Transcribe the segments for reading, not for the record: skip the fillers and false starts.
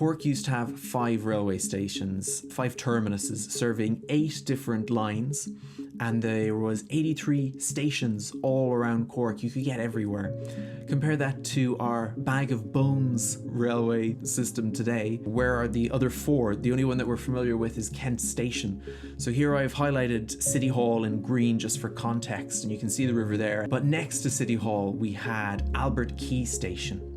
Cork used to have 5 railway stations, 5 terminuses serving 8 different lines, and there was 83 stations all around Cork. You could get everywhere. Compare that to our bag of bones railway system today. Where are the other 4? The only one that we're familiar with is Kent Station. So here I've highlighted City Hall in green just for context, and you can see the river there. But next to City Hall, we had Albert Quay Station.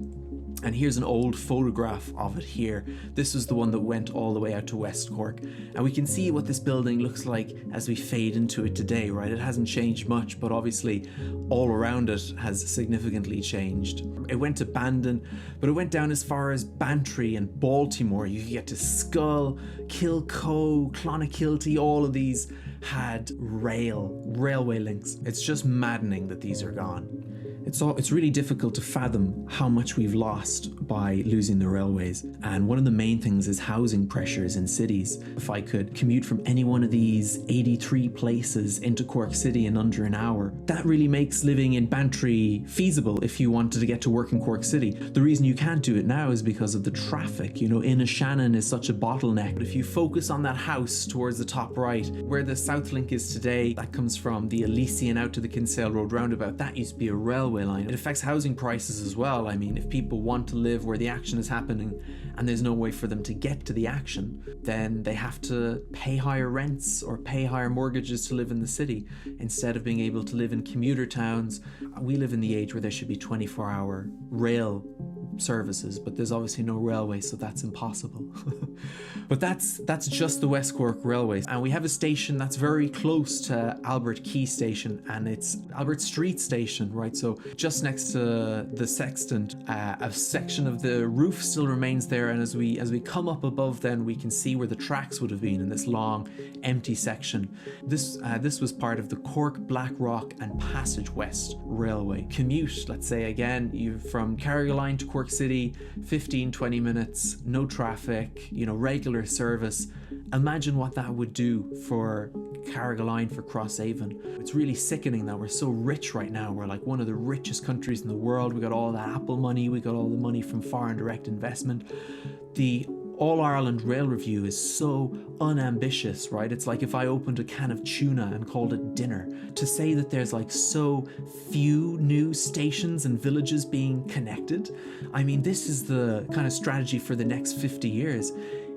And here's an old photograph of it here. This was the one that went all the way out to West Cork. And we can see what this building looks like as we fade into it today, right? It hasn't changed much, but obviously all around it has significantly changed. It went to Bandon, but it went down as far as Bantry and Baltimore. You could get to Skull, Kilcoe, Clonakilty, all of these had railway links. It's just maddening that these are gone. It's really difficult to fathom how much we've lost by losing the railways. And one of the main things is housing pressures in cities. If I could commute from any one of these 83 places into Cork City in under an hour, that really makes living in Bantry feasible if you wanted to get to work in Cork City. The reason you can't do it now is because of the traffic. You know, Innishannon is such a bottleneck. But if you focus on that house towards the top right, where the South Link is today, that comes from the Elysian out to the Kinsale Road roundabout. That used to be a railway line. It affects housing prices as well. I mean, if people want to live where the action is happening and there's no way for them to get to the action, then they have to pay higher rents or pay higher mortgages to live in the city instead of being able to live in commuter towns. We live in the age where there should be 24-hour rail services, but there's obviously no railway, so that's impossible. But that's just the West Cork Railways, and we have a station that's very close to Albert Quay Station, and it's Albert Street Station, right? So just next to the sextant, a section of the roof still remains there, and as we come up above, then we can see where the tracks would have been in this long empty section. This was part of the Cork, Blackrock and Passage West Railway. Commute, let's say again, you from Carrigaline to Cork City, 15-20 minutes, no traffic, regular service. Imagine what that would do for Carrigaline, for Crosshaven. It's really sickening that we're so rich right now. We're like one of the richest countries in the world. We got all that Apple money, we got all the money from foreign direct investment. The All Ireland Rail Review is so unambitious, right? It's like if I opened a can of tuna and called it dinner. To say that there's like so few new stations and villages being connected, I mean, this is the kind of strategy for the next 50 years.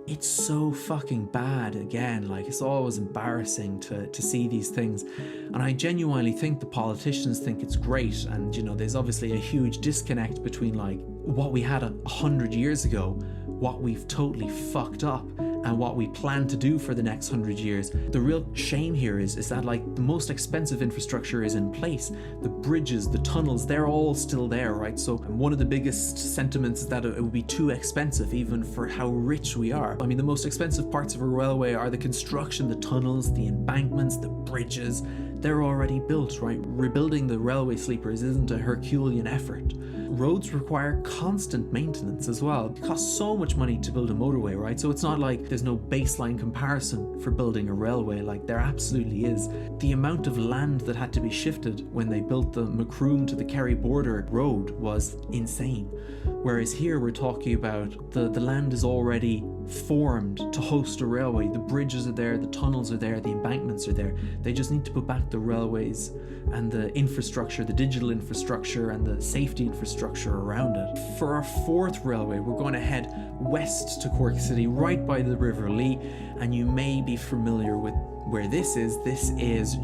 It's so fucking bad. Again, like, it's always embarrassing to see these things. And I genuinely think the politicians think it's great. And, there's obviously a huge disconnect between like what we had 100 years ago, what we've totally fucked up, and what we plan to do for the next 100 years. The real shame here is that like the most expensive infrastructure is in place. The bridges, the tunnels, they're all still there, right? So one of the biggest sentiments is that it would be too expensive even for how rich we are. I mean, the most expensive parts of a railway are the construction, the tunnels, the embankments, the bridges. They're already built, right? Rebuilding the railway sleepers isn't a Herculean effort. Roads require constant maintenance as well. It costs so much money to build a motorway, right? So it's not like there's no baseline comparison for building a railway. Like, there absolutely is. The amount of land that had to be shifted when they built the Macroom to the Kerry border road was insane. Whereas here we're talking about the land is already formed to host a railway. The bridges are there, the tunnels are there, the embankments are there. They just need to put back the railways and the infrastructure, the digital infrastructure and the safety infrastructure around it. For our 4th railway, we're going to head west to Cork City, right by the River Lee, and you may be familiar with where this is. This is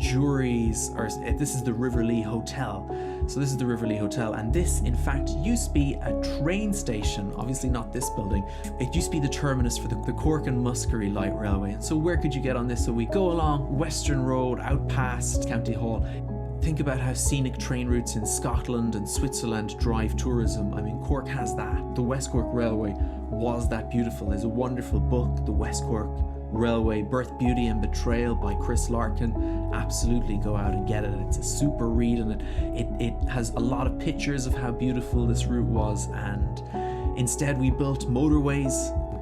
this is the River Lee Hotel. So this is the River Lee Hotel, and this in fact used to be a train station. Obviously not this building. It used to be the terminus for the Cork and Muskerry Light Railway. And so where could you get on this? So we go along Western Road out past County Hall. Think about how scenic train routes in Scotland and Switzerland drive tourism. I mean, Cork has that. The West Cork Railway was that beautiful. There's a wonderful book, The West Cork Railway, Birth, Beauty and Betrayal by Chris Larkin. Absolutely go out and get it. It's a super read, and it has a lot of pictures of how beautiful this route was. And instead we built motorways,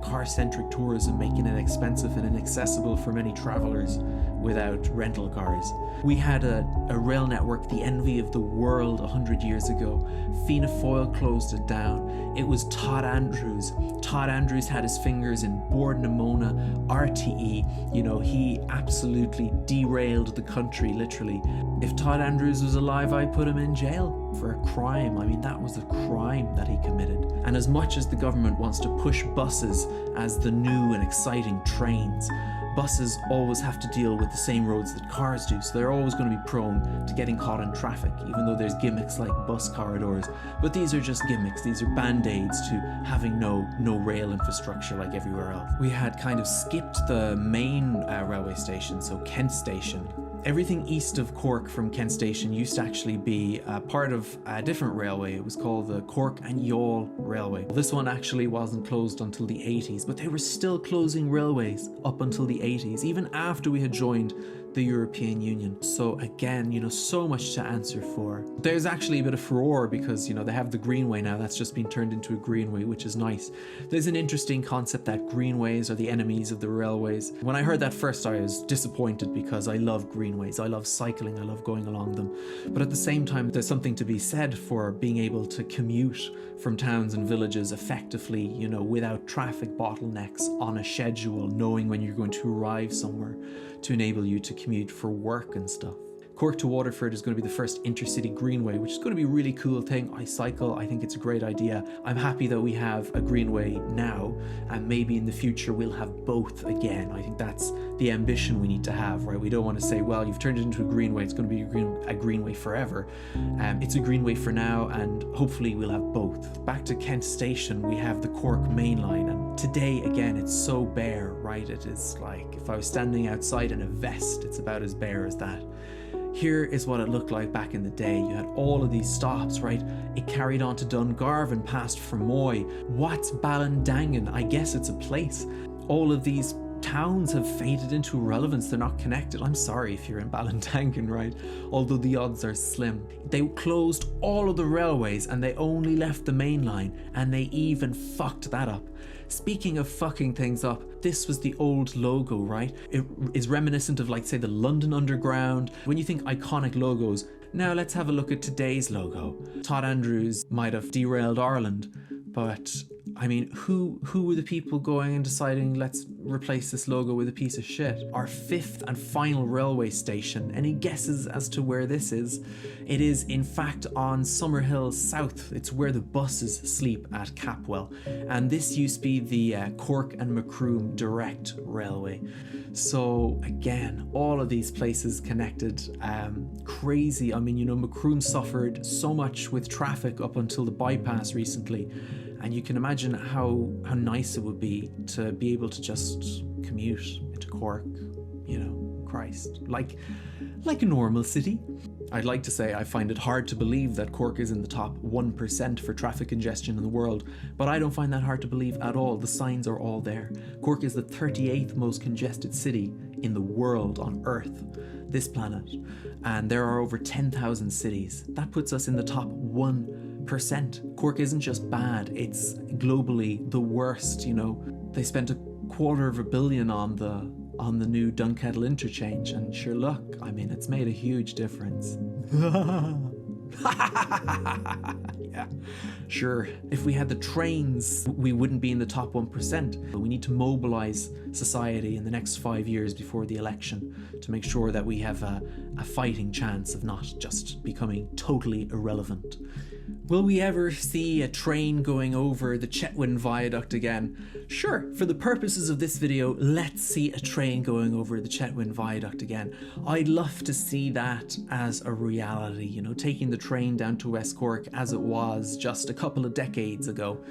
car-centric tourism, making it expensive and inaccessible for many travelers without rental cars. We had a rail network, the envy of the world 100 years ago. Fianna Fáil closed it down. It was Todd Andrews. Todd Andrews had his fingers in Bord na Móna, RTE. You know, he absolutely derailed the country, literally. If Todd Andrews was alive, I'd put him in jail for a crime. I mean, that was a crime that he committed. And as much as the government wants to push buses as the new and exciting trains, buses always have to deal with the same roads that cars do, so they're always going to be prone to getting caught in traffic, even though there's gimmicks like bus corridors. But these are just gimmicks. These are band-aids to having no rail infrastructure like everywhere else. We had kind of skipped the main railway station, so Kent Station. Everything east of Cork from Kent Station used to actually be part of a different railway. It was called the Cork and Youghal Railway. This one actually wasn't closed until the 80s, but they were still closing railways up until the 80s, even after we had joined the European Union. So again, you know, so much to answer for. There's actually a bit of furore because, you know, they have the Greenway now. That's just been turned into a Greenway, which is nice. There's an interesting concept that Greenways are the enemies of the railways. When I heard that first, I was disappointed because I love Greenways. I love cycling. I love going along them. But at the same time, there's something to be said for being able to commute from towns and villages effectively, you know, without traffic bottlenecks, on a schedule, knowing when you're going to arrive somewhere to enable you to commute for work and stuff. Cork to Waterford is going to be the first intercity greenway, which is going to be a really cool thing. I cycle, I think it's a great idea. I'm happy that we have a greenway now, and maybe in the future we'll have both again. I think that's the ambition we need to have, right? We don't want to say, well, you've turned it into a greenway, it's going to be a greenway forever. It's a greenway for now, and hopefully we'll have both. Back to Kent Station, we have the Cork main line, and today, again, it's so bare, right? It is like, if I was standing outside in a vest, it's about as bare as that. Here is what it looked like back in the day. You had all of these stops, right? It carried on to Dungarvan, past Fermoy. What's Ballindangan? I guess it's a place. All of these towns have faded into irrelevance. They're not connected. I'm sorry if you're in Ballindangan, right? Although the odds are slim. They closed all of the railways and they only left the main line, and they even fucked that up. Speaking of fucking things up, this was the old logo, right? It is reminiscent of, like, say, the London Underground. When you think iconic logos, now let's have a look at today's logo. Todd Andrews might have derailed Ireland, but I mean, who were the people going and deciding, let's replace this logo with a piece of shit? Our fifth and final railway station. Any guesses as to where this is? It is, in fact, on Summerhill South. It's where the buses sleep at Capwell. And this used to be the Cork and Macroom Direct Railway. So again, all of these places connected. Crazy. I mean, you know, Macroom suffered so much with traffic up until the bypass recently. And you can imagine how nice it would be to be able to just commute into Cork, you know, Christ, like a normal city. I'd like to say I find it hard to believe that Cork is in the top 1% for traffic congestion in the world, but I don't find that hard to believe at all. The signs are all there. Cork is the 38th most congested city in the world, on Earth, this planet, and there are over 10,000 cities. That puts us in the top 1%. Cork isn't just bad, it's globally the worst, you know. They spent $250 million on the new Dunkettle interchange, and sure, look, I mean, it's made a huge difference. Yeah, sure. If we had the trains, we wouldn't be in the top 1%. But we need to mobilize society in the next 5 years before the election to make sure that we have a fighting chance of not just becoming totally irrelevant. Will we ever see a train going over the Chetwynd Viaduct again? Sure, for the purposes of this video, let's see a train going over the Chetwynd Viaduct again. I'd love to see that as a reality, you know, taking the train down to West Cork as it was just a couple of decades ago.